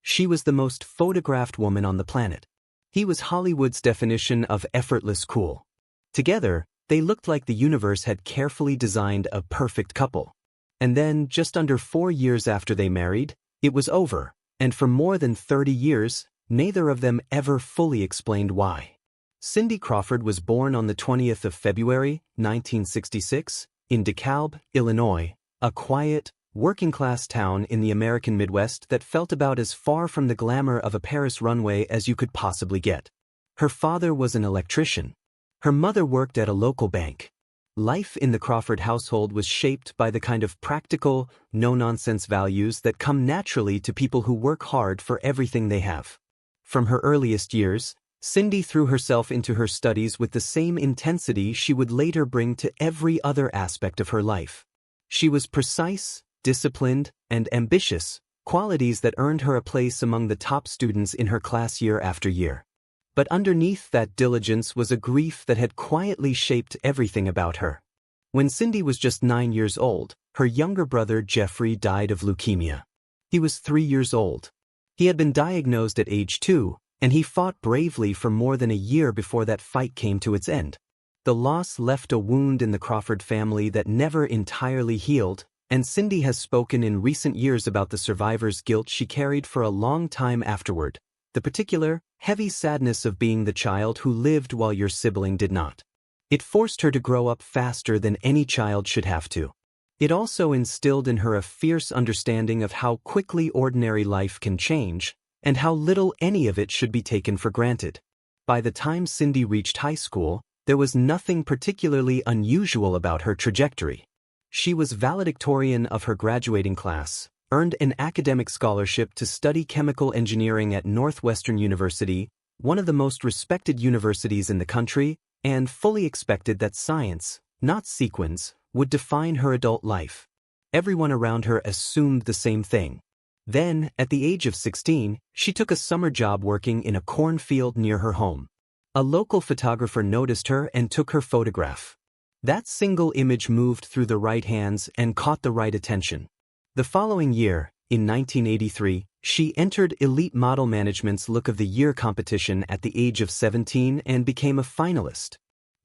She was the most photographed woman on the planet. He was Hollywood's definition of effortless cool. Together, they looked like the universe had carefully designed a perfect couple. And then, just under 4 years after they married, it was over, and for more than 30 years, neither of them ever fully explained why. Cindy Crawford was born on the 20th of February, 1966, in DeKalb, Illinois, a quiet, working-class town in the American Midwest that felt about as far from the glamour of a Paris runway as you could possibly get. Her father was an electrician. Her mother worked at a local bank. Life in the Crawford household was shaped by the kind of practical, no-nonsense values that come naturally to people who work hard for everything they have. From her earliest years, Cindy threw herself into her studies with the same intensity she would later bring to every other aspect of her life. She was precise, disciplined, and ambitious, qualities that earned her a place among the top students in her class year after year. But underneath that diligence was a grief that had quietly shaped everything about her. When Cindy was just 9 years old, her younger brother Jeffrey died of leukemia. He was 3 years old. He had been diagnosed at age 2, and he fought bravely for more than a year before that fight came to its end. The loss left a wound in the Crawford family that never entirely healed, and Cindy has spoken in recent years about the survivor's guilt she carried for a long time afterward, the particular, heavy sadness of being the child who lived while your sibling did not. It forced her to grow up faster than any child should have to. It also instilled in her a fierce understanding of how quickly ordinary life can change, and how little any of it should be taken for granted. By the time Cindy reached high school, there was nothing particularly unusual about her trajectory. She was valedictorian of her graduating class, earned an academic scholarship to study chemical engineering at Northwestern University, one of the most respected universities in the country, and fully expected that science, not sequins, would define her adult life. Everyone around her assumed the same thing. Then, at the age of 16, she took a summer job working in a cornfield near her home. A local photographer noticed her and took her photograph. That single image moved through the right hands and caught the right attention. The following year, in 1983, she entered Elite Model Management's Look of the Year competition at the age of 17 and became a finalist.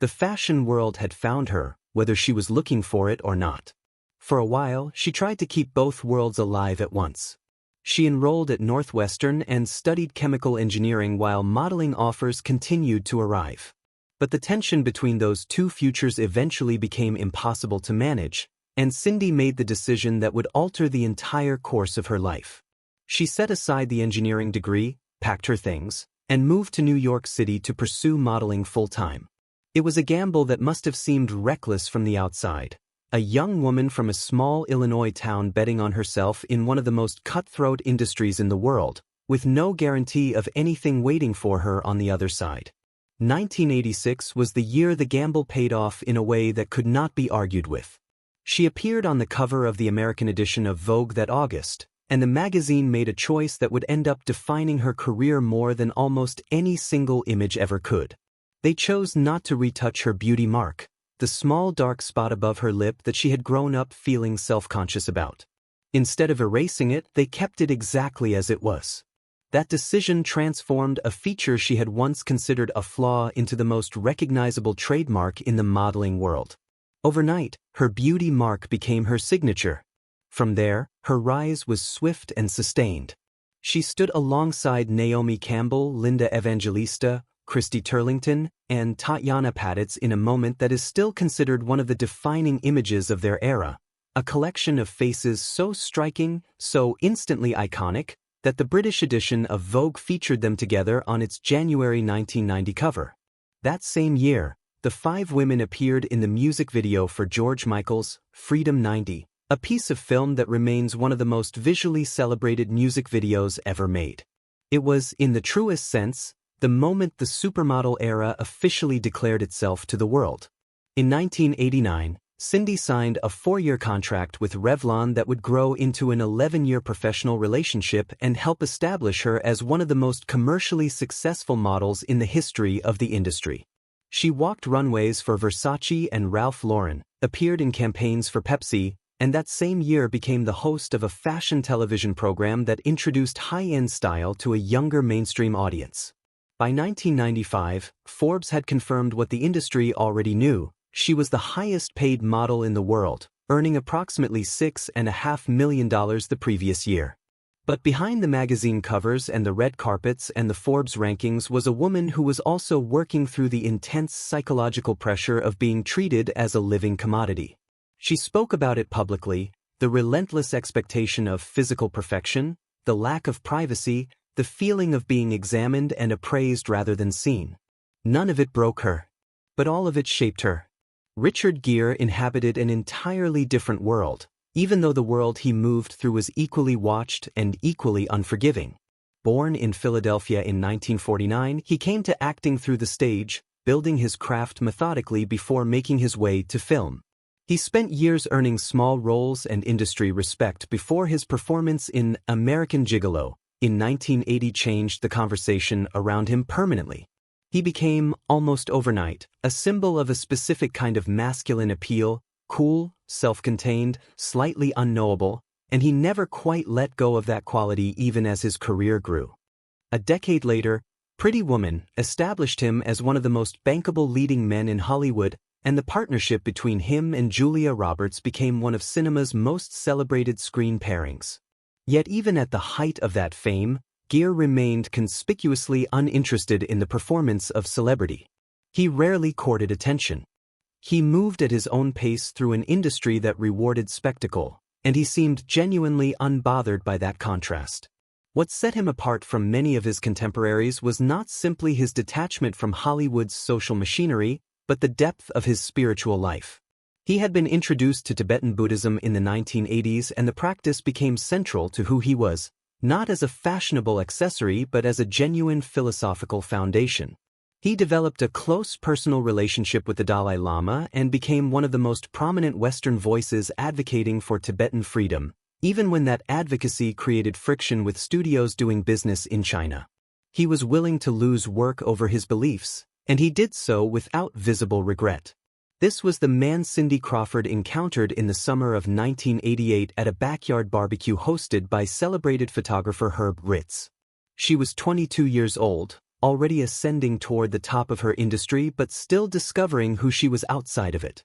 The fashion world had found her, whether she was looking for it or not. For a while, she tried to keep both worlds alive at once. She enrolled at Northwestern and studied chemical engineering while modeling offers continued to arrive. But the tension between those two futures eventually became impossible to manage, and Cindy made the decision that would alter the entire course of her life. She set aside the engineering degree, packed her things, and moved to New York City to pursue modeling full-time. It was a gamble that must have seemed reckless from the outside. A young woman from a small Illinois town betting on herself in one of the most cutthroat industries in the world, with no guarantee of anything waiting for her on the other side. 1986 was the year the gamble paid off in a way that could not be argued with. She appeared on the cover of the American edition of Vogue that August, and the magazine made a choice that would end up defining her career more than almost any single image ever could. They chose not to retouch her beauty mark, the small dark spot above her lip that she had grown up feeling self-conscious about. Instead of erasing it, they kept it exactly as it was. That decision transformed a feature she had once considered a flaw into the most recognizable trademark in the modeling world. Overnight, her beauty mark became her signature. From there, her rise was swift and sustained. She stood alongside Naomi Campbell, Linda Evangelista, Christy Turlington, and Tatiana Patitz in a moment that is still considered one of the defining images of their era, a collection of faces so striking, so instantly iconic, that the British edition of Vogue featured them together on its January 1990 cover. That same year, the 5 women appeared in the music video for George Michael's Freedom 90, a piece of film that remains one of the most visually celebrated music videos ever made. It was, in the truest sense, the moment the supermodel era officially declared itself to the world. In 1989, Cindy signed a 4-year contract with Revlon that would grow into an 11-year professional relationship and help establish her as one of the most commercially successful models in the history of the industry. She walked runways for Versace and Ralph Lauren, appeared in campaigns for Pepsi, and that same year became the host of a fashion television program that introduced high-end style to a younger mainstream audience. By 1995, Forbes had confirmed what the industry already knew: she was the highest-paid model in the world, earning approximately $6.5 million the previous year. But behind the magazine covers and the red carpets and the Forbes rankings was a woman who was also working through the intense psychological pressure of being treated as a living commodity. She spoke about it publicly: the relentless expectation of physical perfection, the lack of privacy, the feeling of being examined and appraised rather than seen. None of it broke her, but all of it shaped her. Richard Gere inhabited an entirely different world, even though the world he moved through was equally watched and equally unforgiving. Born in Philadelphia in 1949, he came to acting through the stage, building his craft methodically before making his way to film. He spent years earning small roles and industry respect before his performance in American Gigolo in 1980 changed the conversation around him permanently. He became, almost overnight, a symbol of a specific kind of masculine appeal: cool, self-contained, slightly unknowable, and he never quite let go of that quality even as his career grew. A decade later, Pretty Woman established him as one of the most bankable leading men in Hollywood, and the partnership between him and Julia Roberts became one of cinema's most celebrated screen pairings. Yet even at the height of that fame, Gere remained conspicuously uninterested in the performance of celebrity. He rarely courted attention. He moved at his own pace through an industry that rewarded spectacle, and he seemed genuinely unbothered by that contrast. What set him apart from many of his contemporaries was not simply his detachment from Hollywood's social machinery, but the depth of his spiritual life. He had been introduced to Tibetan Buddhism in the 1980s, and the practice became central to who he was, not as a fashionable accessory but as a genuine philosophical foundation. He developed a close personal relationship with the Dalai Lama and became one of the most prominent Western voices advocating for Tibetan freedom, even when that advocacy created friction with studios doing business in China. He was willing to lose work over his beliefs, and he did so without visible regret. This was the man Cindy Crawford encountered in the summer of 1988 at a backyard barbecue hosted by celebrated photographer Herb Ritz. She was 22 years old, already ascending toward the top of her industry but still discovering who she was outside of it.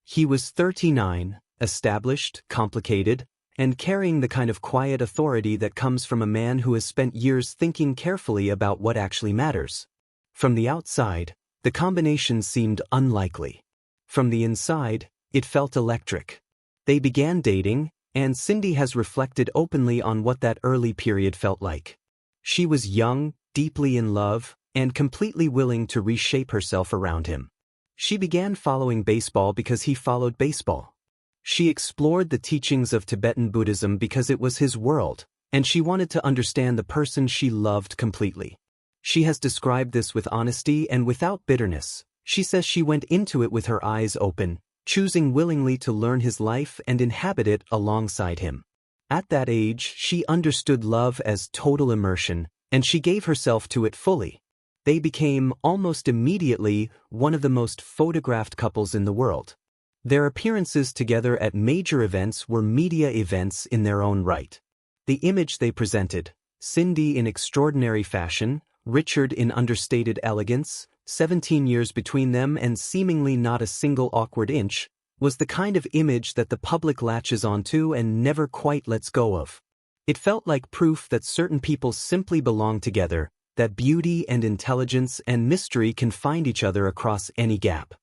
He was 39, established, complicated, and carrying the kind of quiet authority that comes from a man who has spent years thinking carefully about what actually matters. From the outside, the combination seemed unlikely. From the inside, it felt electric. They began dating, and Cindy has reflected openly on what that early period felt like. She was young, deeply in love, and completely willing to reshape herself around him. She began following baseball because he followed baseball. She explored the teachings of Tibetan Buddhism because it was his world, and she wanted to understand the person she loved completely. She has described this with honesty and without bitterness. She says she went into it with her eyes open, choosing willingly to learn his life and inhabit it alongside him. At that age, she understood love as total immersion, and she gave herself to it fully. They became, almost immediately, one of the most photographed couples in the world. Their appearances together at major events were media events in their own right. The image they presented, Cindy in extraordinary fashion, Richard in understated elegance, 17 years between them and seemingly not a single awkward inch, was the kind of image that the public latches onto and never quite lets go of. It felt like proof that certain people simply belong together, that beauty and intelligence and mystery can find each other across any gap.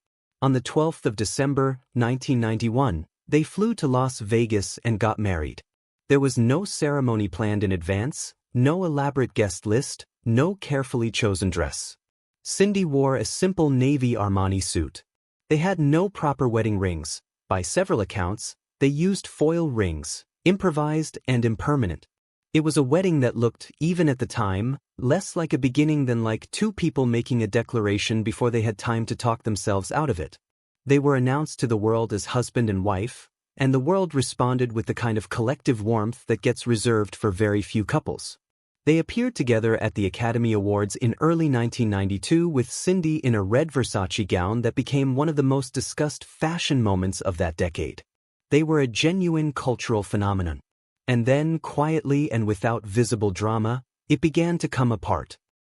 On the 12th of December, 1991, they flew to Las Vegas and got married. There was no ceremony planned in advance, no elaborate guest list, no carefully chosen dress. Cindy wore a simple navy Armani suit. They had no proper wedding rings. By several accounts, they used foil rings, improvised and impermanent. It was a wedding that looked, even at the time, less like a beginning than like two people making a declaration before they had time to talk themselves out of it. They were announced to the world as husband and wife, and the world responded with the kind of collective warmth that gets reserved for very few couples. They appeared together at the Academy Awards in early 1992 with Cindy in a red Versace gown that became one of the most discussed fashion moments of that decade. They were a genuine cultural phenomenon. And then, quietly and without visible drama, it began to come apart.